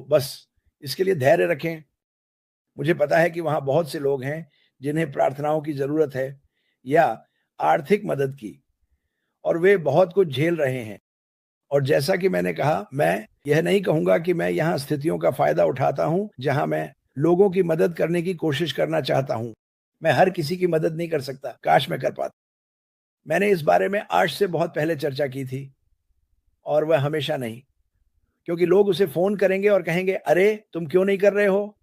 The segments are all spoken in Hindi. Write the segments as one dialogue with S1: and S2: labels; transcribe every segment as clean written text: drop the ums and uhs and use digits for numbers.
S1: बस इसके लिए धैर्य रखें। मुझे पता है कि वहाँ बहुत से लोग हैं जिन्हें प्रार्थनाओं की ज़रूरत है या आर्थिक मदद की, और वे बहुत कुछ झेल रहे हैं। और जैसा कि मैंने कहा, मैं यह नहीं कहूँगा कि मैं यहाँ स्थितियों का फ़ायदा उठाता हूँ, जहाँ मैं लोगों की मदद करने की कोशिश करना चाहता हूँ। मैं हर किसी की मदद नहीं कर सकता, काश मैं कर पाता। मैंने इस बारे में आज से बहुत पहले चर्चा की थी, और वह हमेशा नहीं, क्योंकि लोग उसे फ़ोन करेंगे और कहेंगे, "अरे! तुम क्यों नहीं कर रहे हो?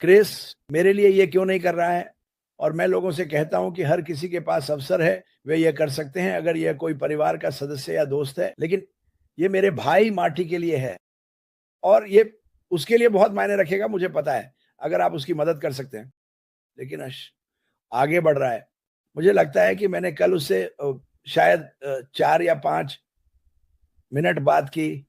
S1: क्रिस, मेरे लिए ये क्यों नहीं कर रहा है?" और मैं लोगों से कहता हूँ कि हर किसी के पास अवसर है, वे ये कर सकते हैं अगर यह कोई परिवार का सदस्य या दोस्त है। लेकिन ये मेरे भाई माटी के लिए है, और ये उसके लिए बहुत मायने रखेगा, मुझे पता है, अगर आप उसकी मदद कर सकते हैं। लेकिन आगे बढ़ रहा है। मुझे लगता है कि मैंने कल उससे शायद 4 या 5 मिनट बात की,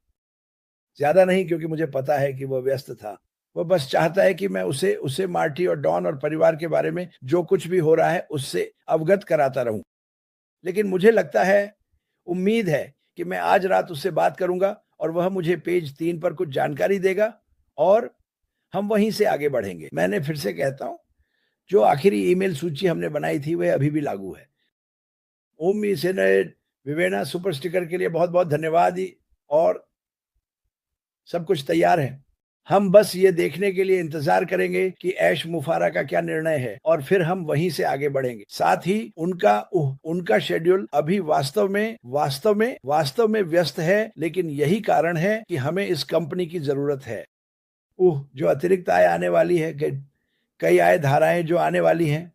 S1: ज़्यादा नहीं, क्योंकि मुझे पता है कि वो व्यस्त था। वो बस चाहता है कि मैं उसे उसे मार्टी और डॉन और परिवार के बारे में जो कुछ भी हो रहा है, उससे अवगत कराता रहूँ। लेकिन मुझे लगता है, उम्मीद है कि मैं आज रात उससे बात करूँगा और वह मुझे पेज 3 पर कुछ जानकारी देगा, और हम वहीं से आगे बढ़ेंगे। मैंने फिर से कहता हूँ, जो आखिरी ईमेल सूची हमने बनाई थी, वह अभी भी लागू है। ओम सेनेट विवेना सुपर स्टिकर के लिए बहुत-बहुत धन्यवाद और सब कुछ तैयार है। हम बस ये देखने के लिए इंतज़ार करेंगे कि ऐश मुफारा का क्या निर्णय है, और फिर हम वहीं से आगे बढ़ेंगे। साथ ही उनका शेड्यूल अभी वास्तव में व्यस्त है, लेकिन यही कारण है कि हमें इस कंपनी की ज़रूरत है। जो अतिरिक्त आय आने वाली है, कई आय धाराएँ जो आने वाली हैं,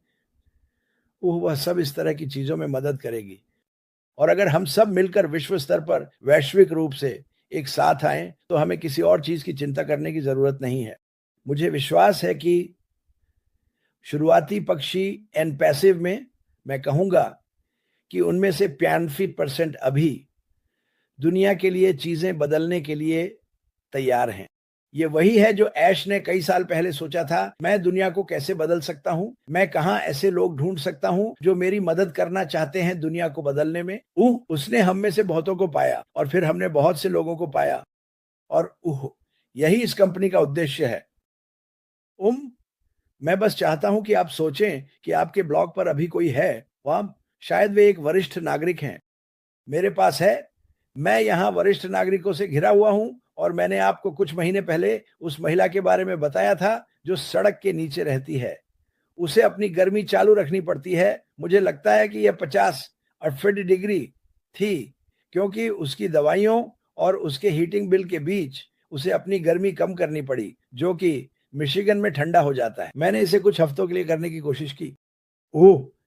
S1: वह सब इस तरह की चीज़ों में मदद करेगी। और अगर हम सब मिलकर विश्व स्तर पर वैश्विक रूप से एक साथ आएं, तो हमें किसी और चीज की चिंता करने की जरूरत नहीं है। मुझे विश्वास है कि शुरुआती पक्षी एंड पैसिव में मैं कहूंगा कि उनमें से 85% अभी दुनिया के लिए चीजें बदलने के लिए तैयार हैं। ये वही है जो ऐश ने कई साल पहले सोचा था, मैं दुनिया को कैसे बदल सकता हूँ, मैं कहाँ ऐसे लोग ढूंढ सकता हूँ जो मेरी मदद करना चाहते हैं दुनिया को बदलने में। उसने हम में से बहुतों को पाया, और फिर हमने बहुत से लोगों को पाया, और यही इस कंपनी का उद्देश्य है। मैं बस चाहता हूं कि आप सोचें कि आपके ब्लॉग पर अभी कोई है, वहां शायद वे एक वरिष्ठ नागरिक हैं। मेरे पास है, मैं यहाँ वरिष्ठ नागरिकों से घिरा हुआ हूँ, और मैंने आपको कुछ महीने पहले उस महिला के बारे में बताया था जो सड़क के नीचे रहती है। उसे अपनी गर्मी चालू रखनी पड़ती है। मुझे लगता है कि यह 50-80 डिग्री थी, क्योंकि उसकी दवाइयों और उसके हीटिंग बिल के बीच उसे अपनी गर्मी कम करनी पड़ी, जो कि मिशिगन में ठंडा हो जाता है। मैंने इसे कुछ हफ्तों के लिए करने की कोशिश की।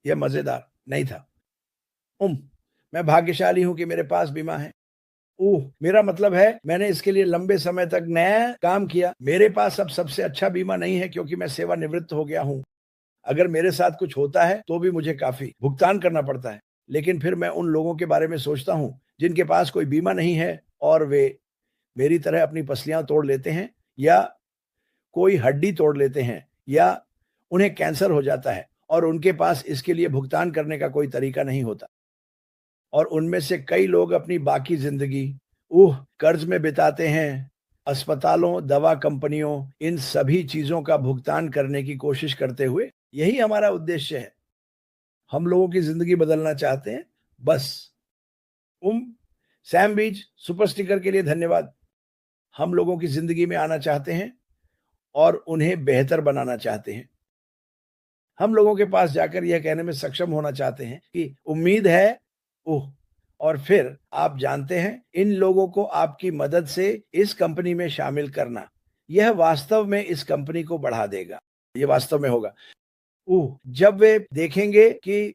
S1: यह मजेदार नहीं था। उम, मैं भाग्यशाली हूँ कि मेरे पास बीमा है। मेरा मतलब है, मैंने इसके लिए लंबे समय तक नया काम किया। मेरे पास अब सबसे अच्छा बीमा नहीं है, क्योंकि मैं सेवानिवृत्त हो गया हूँ। अगर मेरे साथ कुछ होता है तो भी मुझे काफी भुगतान करना पड़ता है। लेकिन फिर मैं उन लोगों के बारे में सोचता हूँ जिनके पास कोई बीमा नहीं है, और वे मेरी तरह अपनी पसलियां तोड़ लेते हैं, या कोई हड्डी तोड़ लेते हैं, या उन्हें कैंसर हो जाता है, और उनके पास इसके लिए भुगतान करने का कोई तरीका नहीं होता। और उनमें से कई लोग अपनी बाकी जिंदगी कर्ज में बिताते हैं। अस्पतालों, दवा कंपनियों, इन सभी चीजों का भुगतान करने की कोशिश करते हुए। यही हमारा उद्देश्य है। हम लोगों की जिंदगी बदलना चाहते हैं, बस। उम सैम बीज सुपर स्टिकर के लिए धन्यवाद। हम लोगों की जिंदगी में आना चाहते हैं और उन्हें बेहतर बनाना चाहते हैं। हम लोगों के पास जाकर यह कहने में सक्षम होना चाहते हैं कि उम्मीद है। ओह! और फिर आप जानते हैं, इन लोगों को आपकी मदद से इस कंपनी में शामिल करना, यह वास्तव में इस कंपनी को बढ़ा देगा। ये वास्तव में होगा। जब वे देखेंगे कि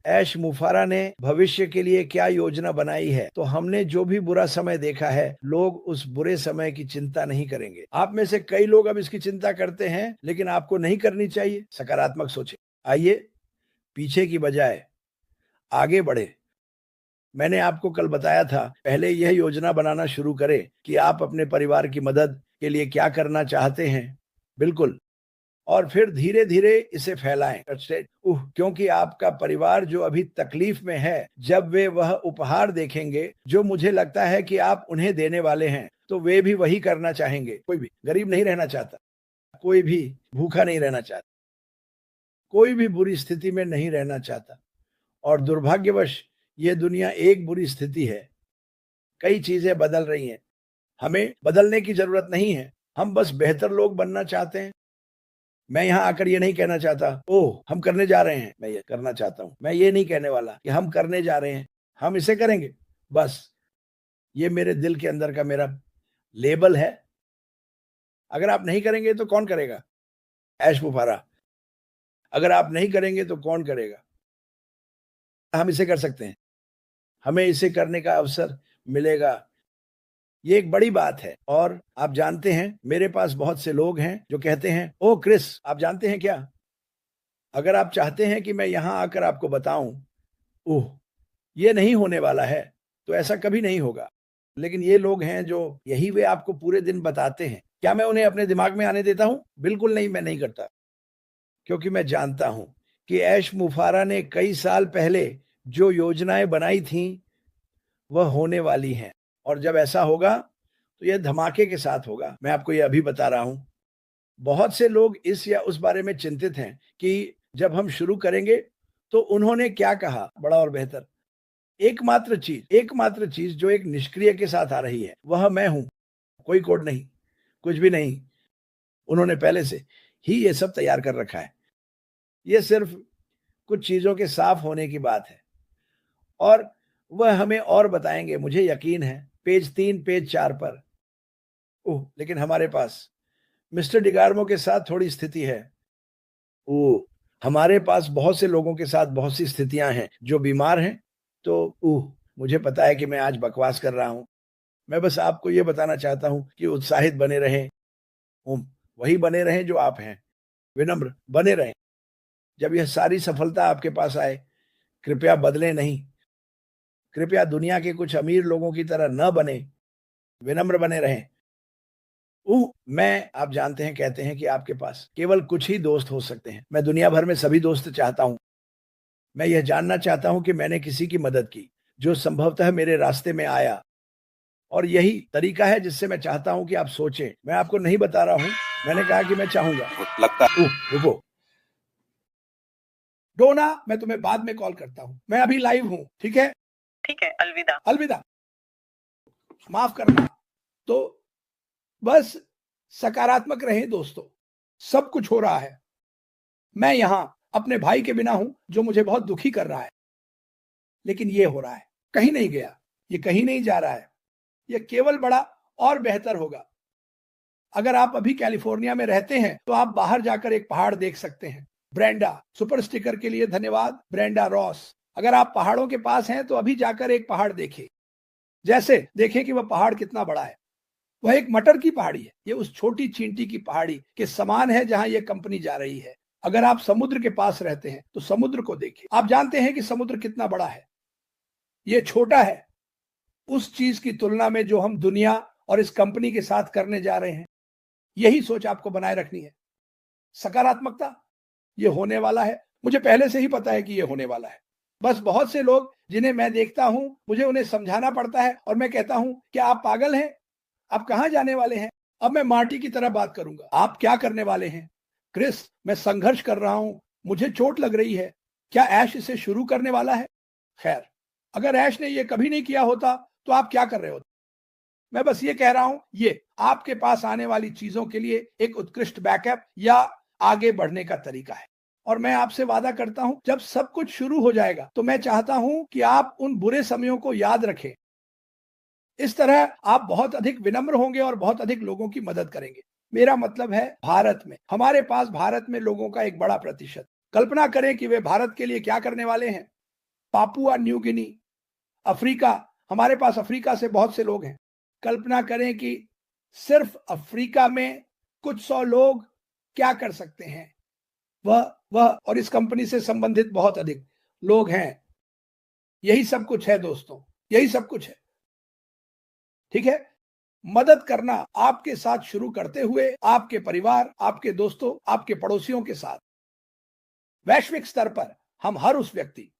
S1: ऐश मुफारा ने भविष्य के लिए क्या योजना बनाई है, तो हमने जो भी बुरा समय देखा है, लोग उस बुरे समय की चिंता नहीं करेंगे। आप में से कई लोग अब इसकी चिंता करते हैं, लेकिन आपको नहीं करनी चाहिए। सकारात्मक सोचें। आइए पीछे की बजाय आगे बढ़े। मैंने आपको कल बताया था, पहले यह योजना बनाना शुरू करें कि आप अपने परिवार की मदद के लिए क्या करना चाहते हैं। बिल्कुल। और फिर धीरे-धीरे इसे फैलाएँ। क्योंकि आपका परिवार जो अभी तकलीफ में है, जब वे वह उपहार देखेंगे, जो मुझे लगता है कि आप उन्हें देने वाले हैं, तो वे भी वही करना चाहेंगे। कोई भी गरीब नहीं रहना चाहता, कोई भी भूखा नहीं रहना चाहता, कोई भी बुरी स्थिति में नहीं रहना चाहता। और दुर्भाग्यवश ये दुनिया एक बुरी स्थिति है। कई चीजें बदल रही हैं, हमें बदलने की जरूरत नहीं है, हम बस बेहतर लोग बनना चाहते हैं। मैं यहाँ आकर ये नहीं कहना चाहता, ओह हम करने जा रहे हैं, मैं ये करना चाहता हूँ। मैं ये नहीं कहने वाला कि हम करने जा रहे हैं, हम इसे करेंगे। बस ये मेरे दिल के अंदर का मेरा लेबल है। अगर आप नहीं करेंगे तो कौन करेगा? ऐश मुफारा। अगर आप नहीं करेंगे तो कौन करेगा? हम इसे कर सकते हैं, हमें इसे करने का अवसर मिलेगा। ये एक बड़ी बात है। और आप जानते हैं, मेरे पास बहुत से लोग हैं जो कहते हैं, ओह क्रिस आप जानते हैं क्या, अगर आप चाहते हैं कि मैं यहां आकर आपको बताऊं, ओह ये नहीं होने वाला है, तो ऐसा कभी नहीं होगा। लेकिन ये लोग हैं जो यही वे आपको पूरे दिन बताते हैं। क्या मैं उन्हें अपने दिमाग में आने देता हूं? बिल्कुल नहीं, मैं नहीं करता। क्योंकि मैं जानता हूं कि ऐश मुफारा ने कई साल पहले जो योजनाएं बनाई थी वह होने वाली हैं। और जब ऐसा होगा तो यह धमाके के साथ होगा। मैं आपको ये अभी बता रहा हूं। बहुत से लोग इस या उस बारे में चिंतित हैं कि जब हम शुरू करेंगे तो उन्होंने क्या कहा, बड़ा और बेहतर। एकमात्र चीज जो एक निष्क्रिय के साथ आ रही है वह मैं हूं। कोई कोड नहीं, कुछ भी नहीं। उन्होंने पहले से ही ये सब तैयार कर रखा है। ये सिर्फ कुछ चीजों के साफ होने की बात है। और वह हमें और बताएंगे, मुझे यकीन है, पेज 3 पेज 4 पर। ओह लेकिन हमारे पास मिस्टर डिगार्मो के साथ थोड़ी स्थिति है। ओह हमारे पास बहुत से लोगों के साथ बहुत सी स्थितियां हैं जो बीमार हैं। तो ओह मुझे पता है कि मैं आज बकवास कर रहा हूं। मैं बस आपको ये बताना चाहता हूं कि उत्साहित बने रहें। वही बने रहें जो आप हैं, विनम्र बने रहें। जब यह सारी सफलता आपके पास आए, कृपया बदलें नहीं। कृपया दुनिया के कुछ अमीर लोगों की तरह न बने, विनम्र बने रहें। मैं, आप जानते हैं, कहते हैं कि आपके पास केवल कुछ ही दोस्त हो सकते हैं। मैं दुनिया भर में सभी दोस्त चाहता हूं। मैं यह जानना चाहता हूं कि मैंने किसी की मदद की जो संभवतः मेरे रास्ते में आया। और यही तरीका है जिससे मैं चाहता हूं कि आप सोचें। मैं आपको नहीं बता रहा हूं, मैंने कहा कि मैं चाहूंगा। लगता है रुको डोना, मैं तुम्हें बाद में कॉल करता हूं, मैं अभी लाइव हूं। ठीक है, ठीक है, अलविदा। अलविदा, माफ करना। तो बस सकारात्मक रहें दोस्तों। सब कुछ हो रहा है। मैं यहां अपने भाई के बिना हूं जो मुझे बहुत दुखी कर रहा है, लेकिन ये हो रहा है, कहीं नहीं गया, ये कहीं नहीं जा रहा है। ये केवल बड़ा और बेहतर होगा। अगर आप अभी कैलिफोर्निया में रहते हैं तो आप बाहर जाकर एक पहाड़ देख सकते हैं। ब्रेंडा, सुपर स्टिकर के लिए धन्यवाद ब्रेंडा रॉस। अगर आप पहाड़ों के पास हैं तो अभी जाकर एक पहाड़ देखें। जैसे देखें कि वह पहाड़ कितना बड़ा है। वह एक मटर की पहाड़ी है। ये उस छोटी चींटी की पहाड़ी के समान है जहां यह कंपनी जा रही है। अगर आप समुद्र के पास रहते हैं तो समुद्र को देखें। आप जानते हैं कि समुद्र कितना बड़ा है। ये छोटा है उस चीज की तुलना में जो हम दुनिया और इस कंपनी के साथ करने जा रहे हैं। यही सोच आपको बनाए रखनी है। सकारात्मकता, ये होने वाला है। मुझे पहले से ही पता है कि ये होने वाला है। बस बहुत से लोग जिन्हें मैं देखता हूं, मुझे उन्हें समझाना पड़ता है और मैं कहता हूं, क्या आप पागल हैं? आप कहां जाने वाले हैं? अब मैं मार्टी की तरह बात करूंगा। आप क्या करने वाले हैं? क्रिस, मैं संघर्ष कर रहा हूं, मुझे चोट लग रही है। क्या ऐश इसे शुरू करने वाला है? खैर, अगर ऐश ने यह कभी नहीं किया होता तो आप क्या कर रहे होते? मैं बस ये कह रहा हूं, ये आपके पास आने वाली चीजों के लिए एक उत्कृष्ट बैकअप या आगे बढ़ने का तरीका है। और मैं आपसे वादा करता हूं, जब सब कुछ शुरू हो जाएगा तो मैं चाहता हूं कि आप उन बुरे समयों को याद रखें। इस तरह आप बहुत अधिक विनम्र होंगे और बहुत अधिक लोगों की मदद करेंगे। मेरा मतलब है भारत में, हमारे पास भारत में लोगों का एक बड़ा प्रतिशत। कल्पना करें कि वे भारत के लिए क्या करने वाले हैं। पापुआ न्यू गिनी, अफ्रीका, हमारे पास अफ्रीका से बहुत से लोग हैं। कल्पना करें कि सिर्फ अफ्रीका में कुछ 100 लोग क्या कर सकते हैं। वह और इस कंपनी से संबंधित बहुत अधिक लोग हैं। यही सब कुछ है दोस्तों, यही सब कुछ है। ठीक है, मदद करना आपके साथ शुरू करते हुए आपके परिवार, आपके दोस्तों, आपके पड़ोसियों के साथ। वैश्विक स्तर पर हम हर उस व्यक्ति